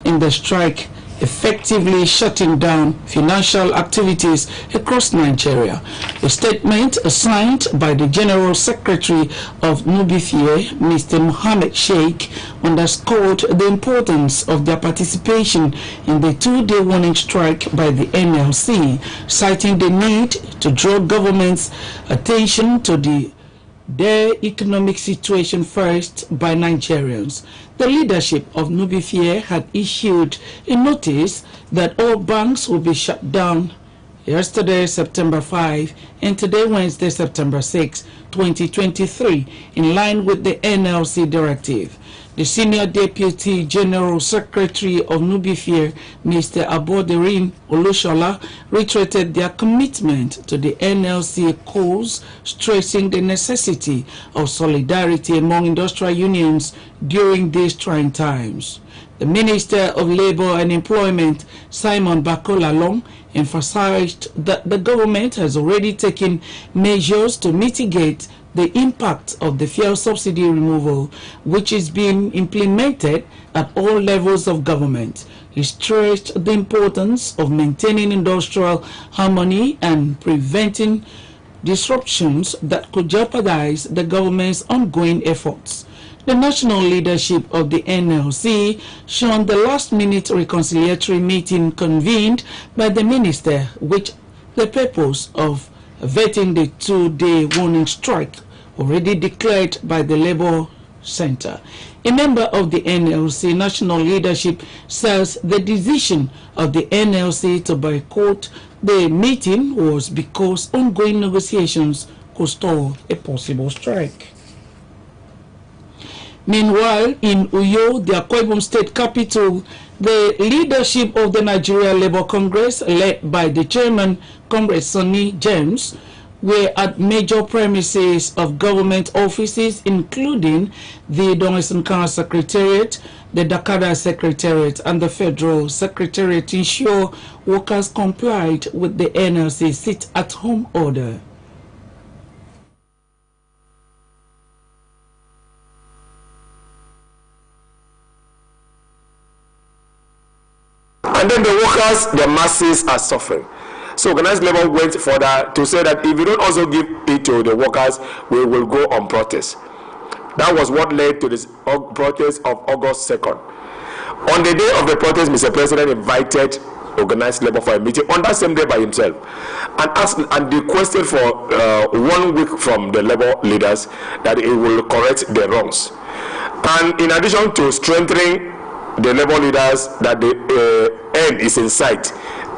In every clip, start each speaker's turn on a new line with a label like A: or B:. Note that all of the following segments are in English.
A: in the strike, effectively shutting down financial activities across Nigeria. A statement signed by the General Secretary of Nubifie, Mr. Mohammed Sheikh, underscored the importance of their participation in the two-day warning strike by the NLC, citing the need to draw government's attention to their economic situation first by Nigerians. The leadership of Nubifie had issued a notice that all banks will be shut down yesterday, September 5, and today, Wednesday, September 6, 2023, in line with the NLC directive. The Senior Deputy General Secretary of Nubifie, Mr. Aboderin Olushola, reiterated their commitment to the NLC cause, stressing the necessity of solidarity among industrial unions during these trying times. The Minister of Labour and Employment, Simon Bakolalong, emphasized that the government has already taken measures to mitigate the impact of the fuel subsidy removal, which is being implemented at all levels of government. He stressed the importance of maintaining industrial harmony and preventing disruptions that could jeopardize the government's ongoing efforts. The national leadership of the NLC shunned the last-minute reconciliatory meeting convened by the minister, which the purpose of vetting the two-day warning strike already declared by the Labour Center. A member of the NLC national leadership says the decision of the NLC to boycott the meeting was because ongoing negotiations could stall a possible strike. Meanwhile, in Uyo, the Akwa Ibom state capital, the leadership of the Nigeria Labour Congress, led by the chairman, Comrade Sonny James, were at major premises of government offices, including the Donaldson Secretariat, the Dakar Secretariat, and the Federal Secretariat, to ensure workers complied with the NLC sit-at-home order.
B: And then the workers, the masses are suffering. So organized labor went further to say that if you don't also give it to the workers, we will go on protest. That was what led to this protest of August 2nd. On the day of the protest, Mr. President invited organized labor for a meeting on that same day by himself, and asked and requested for 1 week from the labor leaders that he will correct the wrongs. And in addition to strengthening the labor leaders that the end is in sight,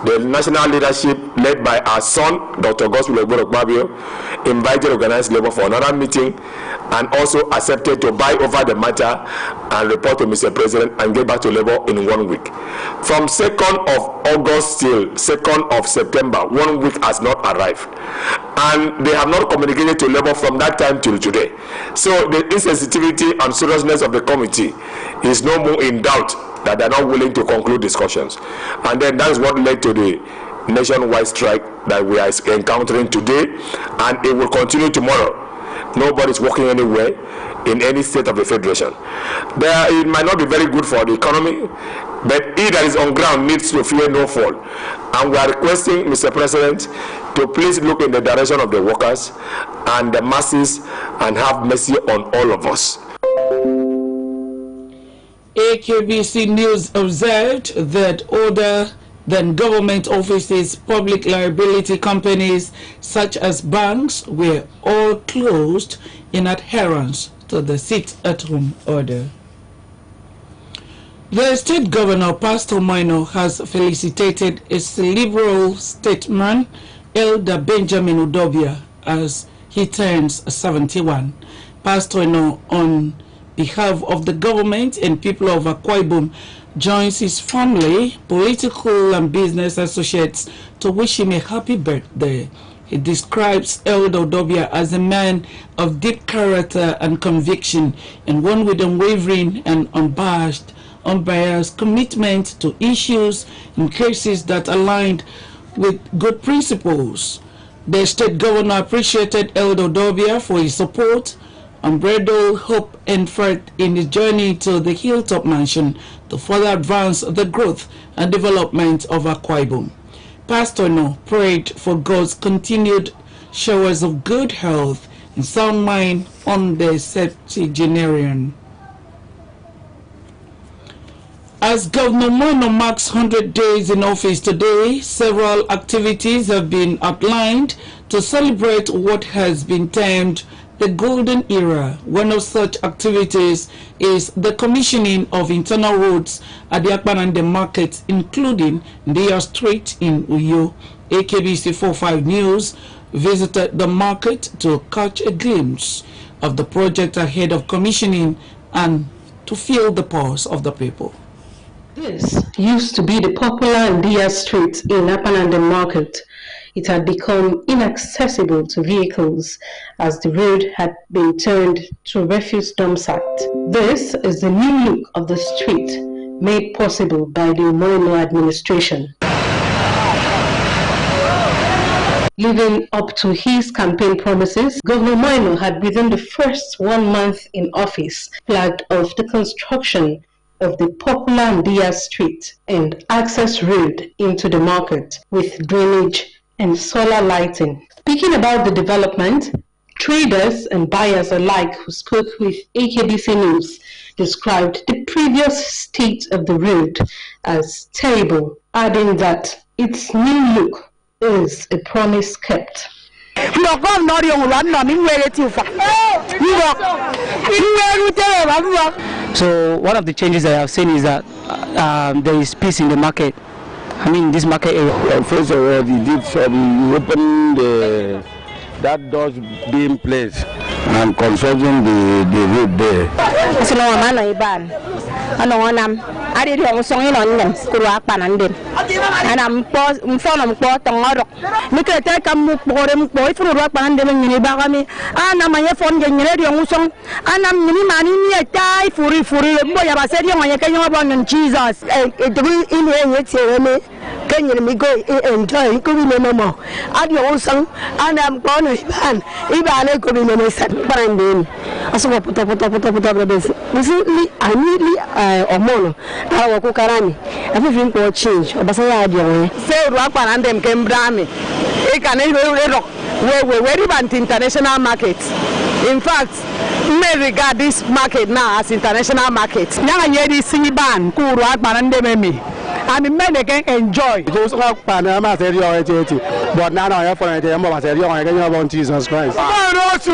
B: the national leadership, led by our son, Dr. Gospel Ogbonokpabio, invited organized labor for another meeting and also accepted to buy over the matter and report to Mr. President and get back to labor in 1 week. From 2nd of August till 2nd of September, 1 week has not arrived. And they have not communicated to labor from that time till today. So the insensitivity and seriousness of the committee is no more in doubt that they are not willing to conclude discussions. And then that is what led to the nationwide strike that we are encountering today, and it will continue tomorrow. Nobody is working anywhere in any state of the federation. It might not be very good for the economy, but he that is on ground needs to fear no fall. And we are requesting Mr. President to please look in the direction of the workers and the masses and have mercy on all of us.
A: AKBC News observed that other than government offices, public liability companies such as banks were all closed in adherence to the sit-at-home order. The state governor, Pastor Minor, has felicitated his liberal statesman, Elder Benjamin Udobia, as he turns 71. Pastor Minor, on behalf of the government and people of Akwa Ibom, joins his family, political and business associates to wish him a happy birthday. He describes Elder Udobia as a man of deep character and conviction, and one with unwavering and unbiased commitment to issues and cases that aligned with good principles. The state governor appreciated Elder Udobia for his support unbridled hope and faith in his journey to the hilltop mansion to further advance the growth and development of Akwa Ibom. Pastor No prayed for God's continued showers of good health and sound mind on the septuagenarian. As Governor Moino marks 100 days in office today, several activities have been outlined to celebrate what has been termed the golden era. One of such activities is the commissioning of internal roads at the Akpanande market, including Ndia Street in Uyo. AKBC 45 News visited the market to catch a glimpse of the project ahead of commissioning and to feel the pulse of the people.
C: This used to be the popular Ndia Street in Akpanande market. It had become inaccessible to vehicles as the road had been turned to a refuse dump site. This is the new look of the street made possible by the Moino administration. Living up to his campaign promises, Governor Moino had within the first 1 month in office flagged off the construction of the popular Ndia Street and access road into the market with drainage and solar lighting. Speaking about the development, traders and buyers alike who spoke with AKBC News described the previous state of the road as terrible, adding that its new look is a promise kept.
D: So one of the changes that I have seen is that there is peace in the market. I mean, this market area.
E: First of all, we opened that doors being placed and constructing the road there.
F: I did song in on them, and I'm phone of Porton. Look at that, I'm boy for rock and them in Bagami, and I'm my phone getting ready on song, and I'm mini a tie for boy. I said, you can abandon Jesus. It will in the can you go enjoy? Could be no more. Add your own song, and I'm born with Iban. Iban could be no set. But I'm doing. I saw put up this. I nearly or mono. I will carry everything will change. Say, rock and them came brami. It can we're very about international markets. In fact, may regard this market now as international market. Now I hear this singing band, cool rock and them. I mean, men can enjoy.
E: Those rock Panama, but now I have for a Jesus Christ. I know to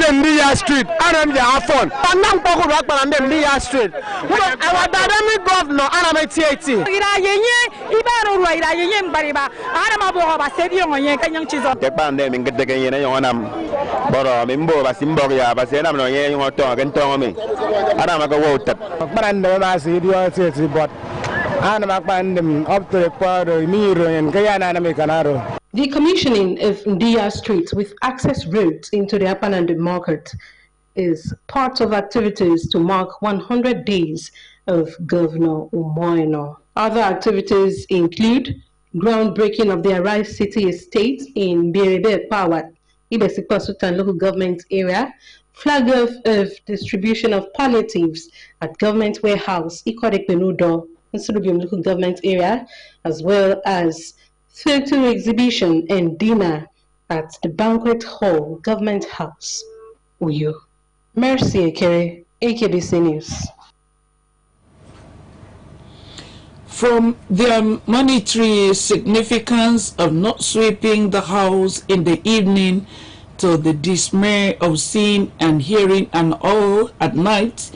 E: Ndia Street, and I'm the phone. I'm not talking about Ndia Street. Our dynamic governor, and I'm a TAT. The pandemic get the Kenyan on them. But I'm in Boba, Simboria, but I'm not hearing what talk and tell me. And I'm a go water. But I never see you, but up to the part of and Guyana.
C: The commissioning of Ndia Street with access roads into the Akpanande market is part of activities to mark 100 days of Governor Moino. Other activities include groundbreaking of the Arise City Estate in Birebe Pawat, Ibesikwa Sultan local government area, flag off of distribution of palliatives at Government Warehouse, Ikwadekpenudo, in Surubium local government area, as well as photo exhibition and dinner at the Banquet Hall, Government House, Uyo. Mercy Ekere, AKBC News.
A: From their monetary significance of not sweeping the house in the evening to the dismay of seeing and hearing and all at night,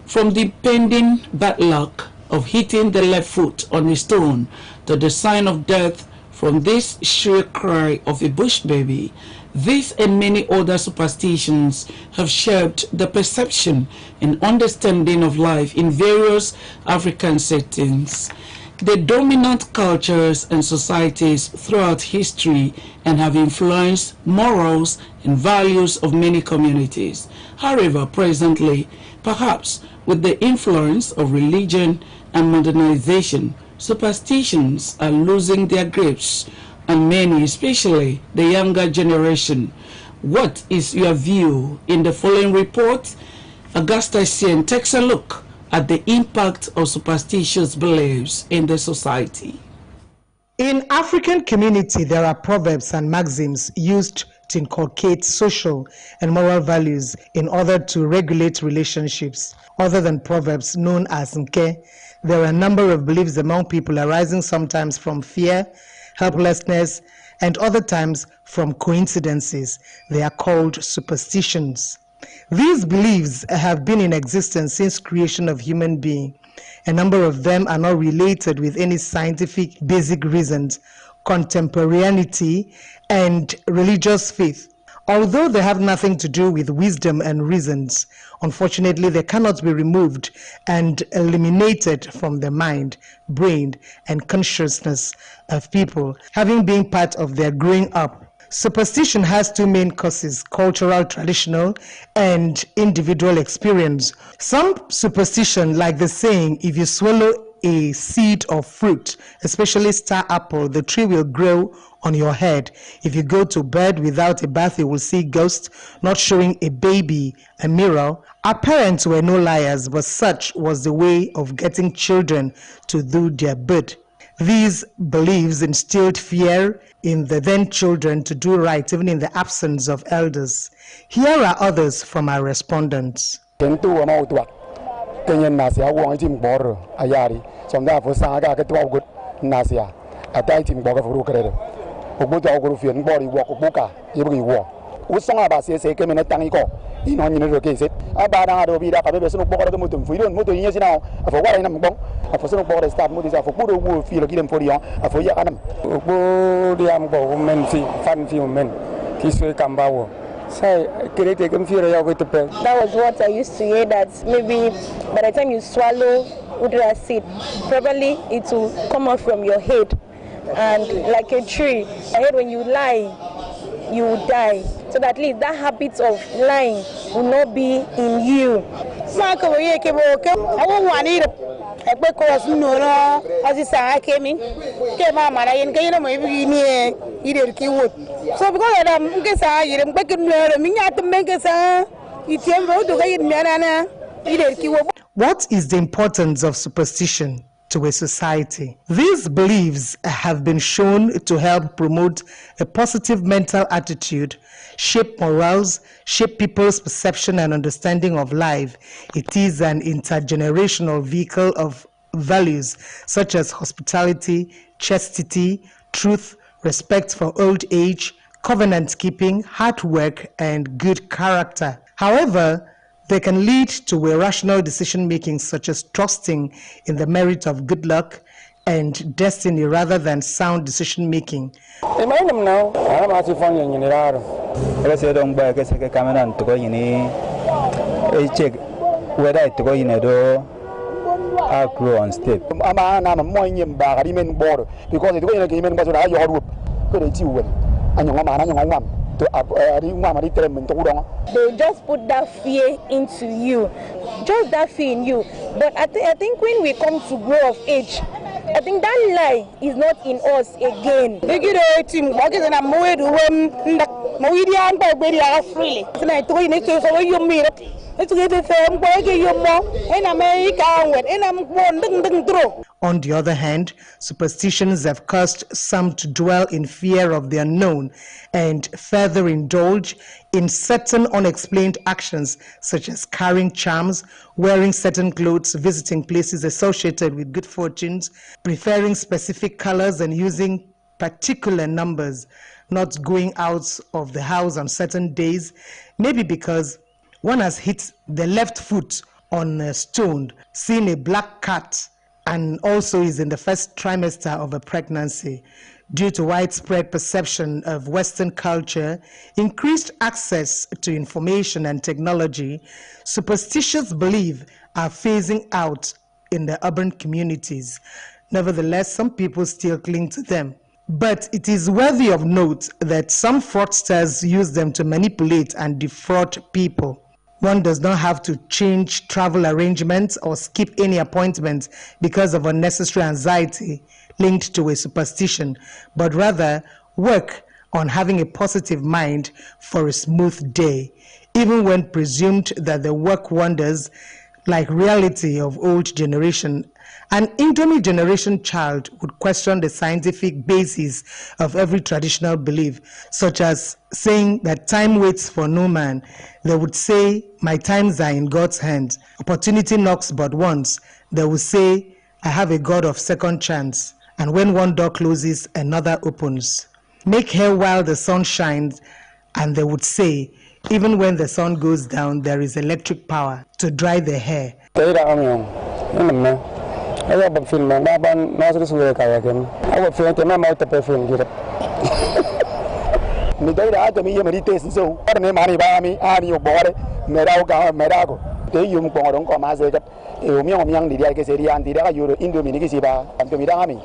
A: from the pending bad luck of hitting the left foot on a stone to the sign of death from this shrill cry of a bush baby, this and many other superstitions have shaped the perception and understanding of life in various African settings. The dominant cultures and societies throughout history and have influenced morals and values of many communities. However, presently, perhaps with the influence of religion and modernization, superstitions are losing their grips, and many, especially the younger generation, What is your view? In the following report, Augusta Sien takes a look at the impact of superstitious beliefs in the society.
G: In African community, there are proverbs and maxims used to inculcate social and moral values in order to regulate relationships. Other than proverbs known as Nke, there are a number of beliefs among people arising sometimes from fear, helplessness, and other times from coincidences. They are called superstitions. These beliefs have been in existence since creation of human being. A number of them are not related with any scientific basic reasons, contemporaneity, and religious faith. Although they have nothing to do with wisdom and reasons, unfortunately they cannot be removed and eliminated from the mind, brain, and consciousness of people, having been part of their growing up. Superstition has two main causes: cultural, traditional, and individual experience. Some superstition, like the saying, if you swallow a seed of fruit, especially star apple, the tree will grow on your head. If you go to bed without a bath, you will see ghosts, not showing a baby a mirror. Our parents were no liars, but such was the way of getting children to do their bid. These beliefs instilled fear in the then children to do right, even in the absence of elders. Here are others from our respondents.
H: That was what I used to hear, that maybe by the time you swallow udra seed, probably it will come out from your head. And like a tree, I heard when you lie, you will die. So that at least that habit of lying will not be in you. So because of
G: what is the importance of superstition to a society? These beliefs have been shown to help promote a positive mental attitude, shape morals, shape people's perception and understanding of life. It is an intergenerational vehicle of values such as hospitality, chastity, truth, respect for old age, covenant keeping, hard work, and good character. However, they can lead to irrational decision making, such as trusting in the merit of good luck and destiny rather than sound decision making.
E: On step.
H: They just put that fear into you, just that fear in you. But I think when we come to grow of age, I think that lie is not in us again.
G: On the other hand, superstitions have caused some to dwell in fear of the unknown and further indulge in certain unexplained actions such as carrying charms, wearing certain clothes, visiting places associated with good fortunes, preferring specific colors and using particular numbers, not going out of the house on certain days, maybe because one has hit the left foot on a stone, seen a black cat, and also is in the first trimester of a pregnancy. Due to widespread perception of Western culture, increased access to information and technology, superstitious beliefs are phasing out in the urban communities. Nevertheless, some people still cling to them. But it is worthy of note that some fraudsters use them to manipulate and defraud people. One does not have to change travel arrangements or skip any appointments because of unnecessary anxiety linked to a superstition, but rather work on having a positive mind for a smooth day, even when presumed that they work wonders like reality of old generation. An Indomie generation child would question the scientific basis of every traditional belief, such as saying that time waits for no man. They would say, my times are in God's hands. Opportunity knocks but once. They would say, I have a God of second chance. And when one door closes, another opens. Make hay while the sun shines, and they would say, even when the sun goes down, there is electric power to dry the hair.
I: I have a film, and I'm not going to work again. I will feel that I'm out of perfume. The day that I mean, meditation, so I don't money by me, I'm your body, Medago. They you don't come as a young lady, I guess, and the other Indominiciba, and to Midami.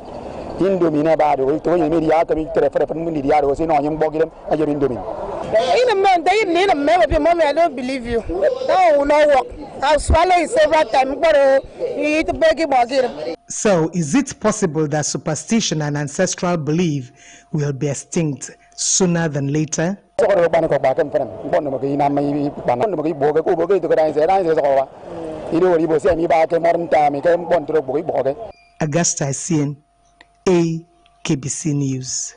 I: Indomina bad, we told you media to meet the Media was in on young Boggin, and you're Indomin. In a man, they need a man of your mommy, I don't believe you. No work. I'll swallow it several times, but you eat a baggy buggy.
G: So, is it possible that superstition and ancestral belief will be extinct sooner than later? Augusta Sien, AKBC News.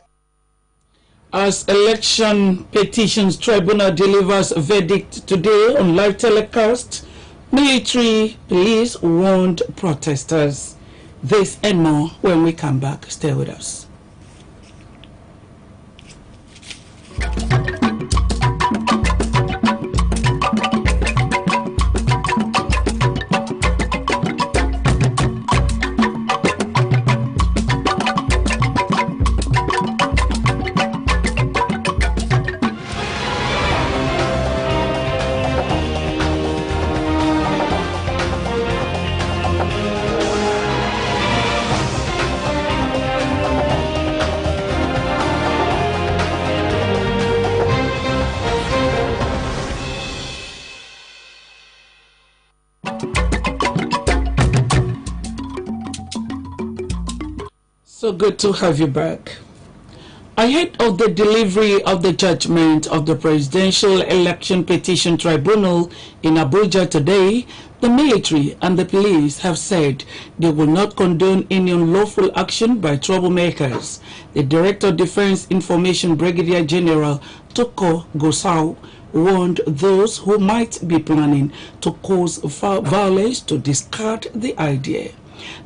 A: As Election Petitions Tribunal delivers a verdict today on live telecast, military police warned protesters. This and more when we come back. Stay with us. So good to have you back. Ahead of the delivery of the judgment of the Presidential Election Petition Tribunal in Abuja today, the military and the police have said they will not condone any unlawful action by troublemakers. The Director of Defense Information Brigadier General Toko Gosau warned those who might be planning to cause violence to discard the idea.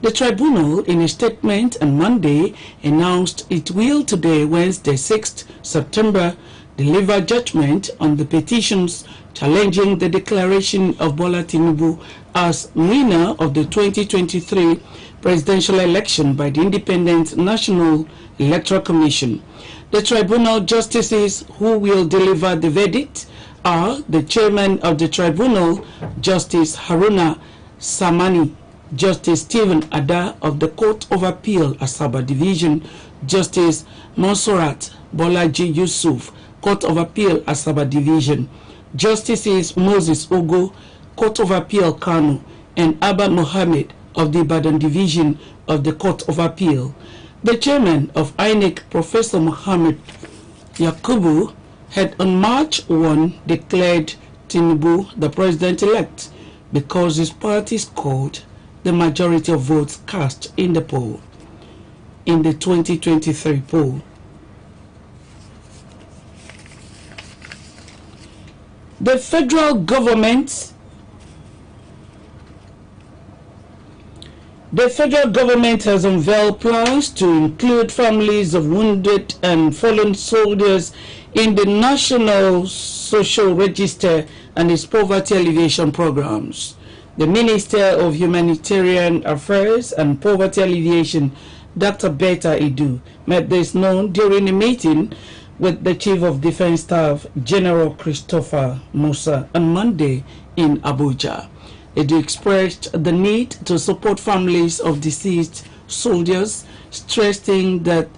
A: The tribunal, in a statement on Monday, announced it will today, Wednesday, 6th September, deliver judgment on the petitions challenging the declaration of Bola Tinubu as winner of the 2023 presidential election by the Independent National Electoral Commission. The tribunal justices who will deliver the verdict are the chairman of the tribunal, Justice Haruna Samani, Justice Stephen Ada of the Court of Appeal, Asaba Division, Justice Monserrat Bolaji Yusuf, Court of Appeal, Asaba Division, Justices Moses Ogo, Court of Appeal, Kano, and Abba Mohammed of the Ibadan Division of the Court of Appeal. The chairman of INEC, Professor Mohammed Yakubu, had on March 1 declared Tinubu the president-elect because his party scored the majority of votes cast in the poll, in the 2023 poll. The federal government has unveiled plans to include families of wounded and fallen soldiers in the National Social Register and its poverty alleviation programs. The Minister of Humanitarian Affairs and Poverty Alleviation, Dr. Betta Edu, made this known during a meeting with the Chief of Defense Staff, General Christopher Musa, on Monday in Abuja. Edu expressed the need to support families of deceased soldiers, stressing that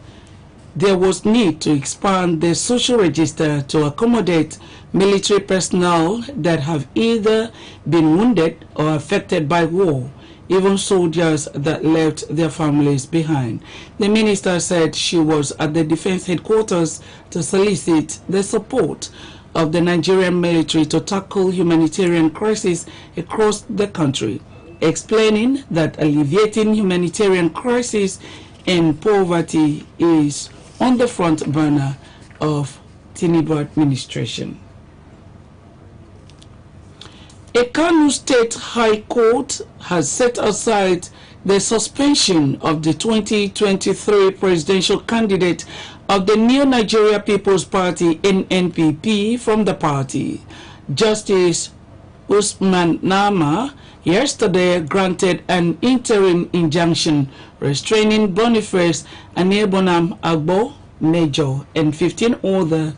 A: there was need to expand the social register to accommodate military personnel that have either been wounded or affected by war, even soldiers that left their families behind. The minister said she was at the defense headquarters to solicit the support of the Nigerian military to tackle humanitarian crises across the country, explaining that alleviating humanitarian crisis and poverty is on the front burner of Tinubu administration. A Kano State High Court has set aside the suspension of the 2023 presidential candidate of the New Nigeria People's Party (NNPP) from the party. Justice Usman Nama yesterday granted an interim injunction restraining Boniface Anebonam Agbo, Major, and 15 other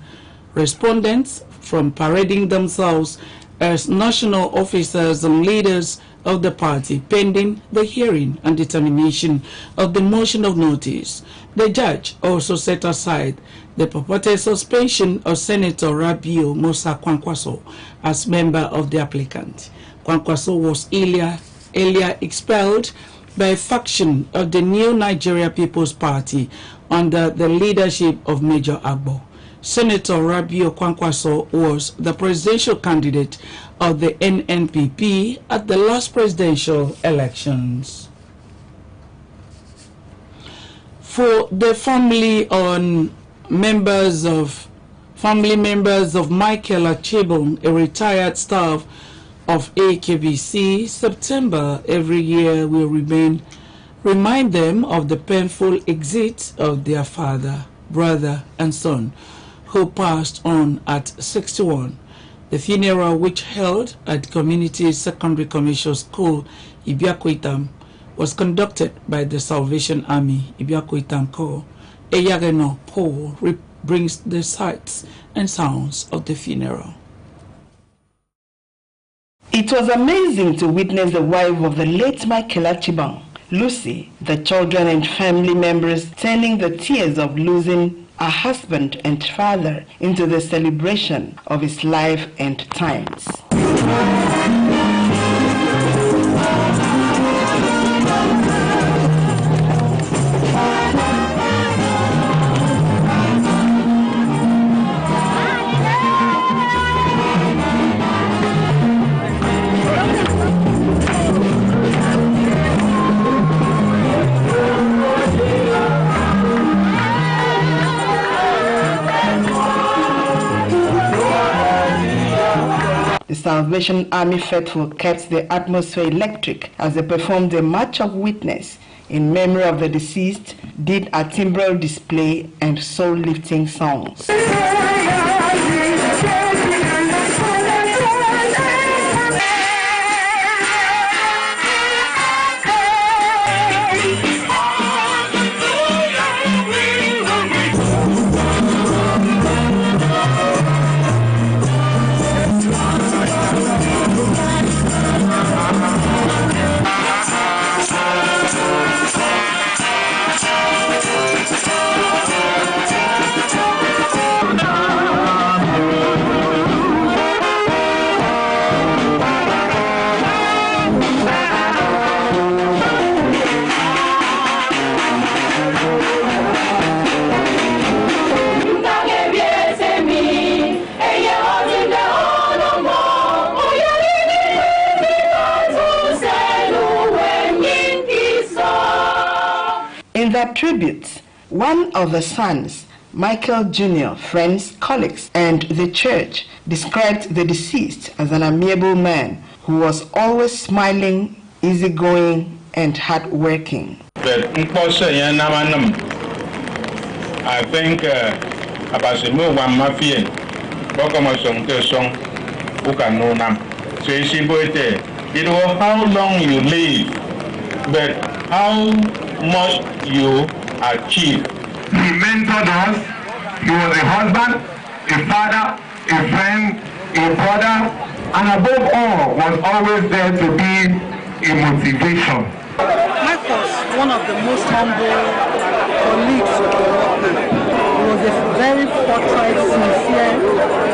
A: respondents from parading themselves as national officers and leaders of the party pending the hearing and determination of the motion of notice. The judge also set aside the purported suspension of Senator Rabiu Musa Kwankwaso as member of the applicant. Kwankwaso was earlier expelled by a faction of the New Nigeria People's Party under the leadership of Major Agbo. Senator Rabiu Kwankwaso was the presidential candidate of the NNPP at the last presidential elections. For the family members of Michael Achibong, a retired staff of AKBC, September every year will remind them of the painful exit of their father, brother, and son, who passed on at 61. The funeral, which held at Community Secondary Commercial School, Ibiakuitam, was conducted by the Salvation Army, Ibiakuitam Corps. Eyageno Paul brings the sights and sounds of the funeral.
J: It was amazing to witness the wife of the late Michael Achibong, Lucy, the children and family members turning the tears of losing a husband and father into the celebration of his life and times. The Salvation Army faithful kept the atmosphere electric as they performed a march of witness in memory of the deceased, did a timbral display and soul-lifting songs. In their tributes, one of the sons, Michael Jr., friends, colleagues, and the church described the deceased as an amiable man who was always smiling, easygoing, and hardworking.
K: I think about the move one mafia, who can know now. So it was how long you live, but how much you achieve.
L: He mentored us. He was a husband, a father, a friend, a brother, and above all, was always there to be a motivation.
M: Mike was one of the most humble colleagues of the worker. He was a very forthright, sincere,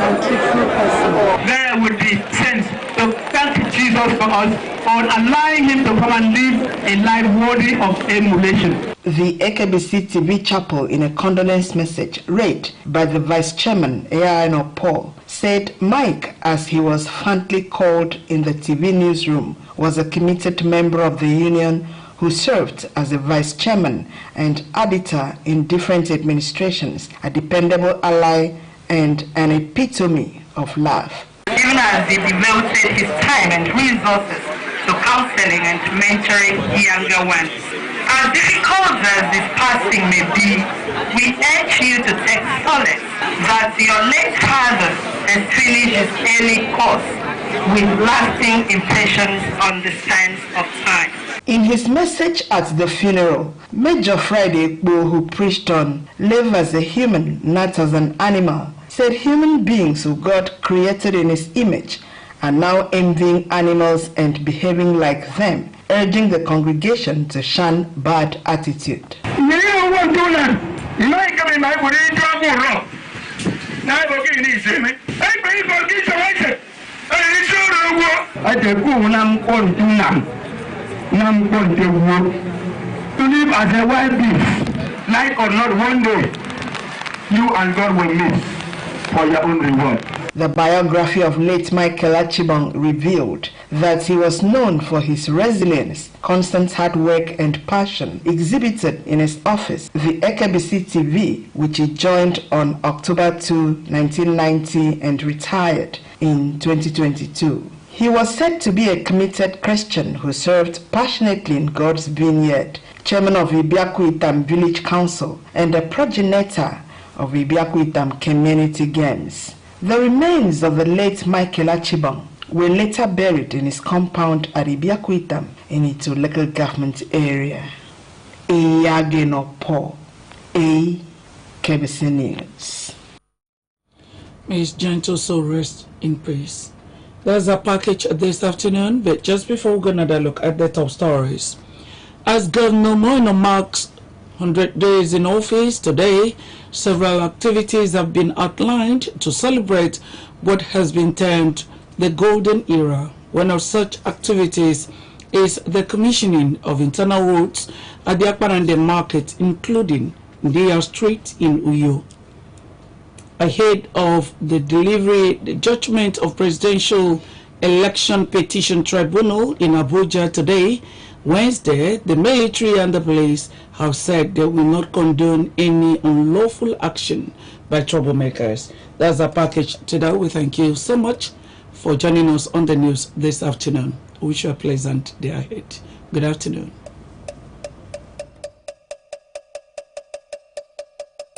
M: and truthful person.
N: There would be sense to thank Jesus for us for allowing him to come and live a life worthy of emulation.
J: The AKBC TV chapel, in a condolence message read by the Vice Chairman, A.I.N. Paul, said Mike, as he was fondly called in the TV newsroom, was a committed member of the union who served as a vice chairman and editor in different administrations, a dependable ally and an epitome of love.
O: Even as he devoted his time and resources to counseling and mentoring younger ones. As difficult as this passing may be, we urge you to take solace that your late father has finished his early course with lasting impressions on the sands of time.
J: In his message at the funeral, Major Friday Bo, who preached on live as a human, not as an animal, said human beings who God created in his image are now envying animals and behaving like them, urging the congregation to shun bad attitude.
L: To live as a wild beast, like or not, one day you and God will meet for your own reward.
J: The biography of late Michael Achibong revealed that he was known for his resilience, constant hard work and passion exhibited in his office, the AKBC TV, which he joined on October 2, 1990 and retired in 2022. He was said to be a committed Christian who served passionately in God's vineyard, chairman of Ibiaku-Itam Village Council and a progenitor of Ibiaku-Itam Community Games. The remains of the late Michael Achibong were later buried in his compound at Ibiaku-Itam in its local government area. Iyageno Po, AKBC News.
A: May his gentle soul rest in peace. That's our package this afternoon, but just before we go another look at the top stories. As Governor Moino marks 100 days in office today, several activities have been outlined to celebrate what has been termed the golden era. One of such activities is the commissioning of internal roads at the Akbarande market, including Ndia Street in Uyo. Ahead of the judgment of Presidential Election Petition Tribunal in Abuja today, Wednesday, the military and the police have said they will not condone any unlawful action by troublemakers. That's our package today. We thank you so much for joining us on the news this afternoon. We wish you a pleasant day ahead. Good afternoon.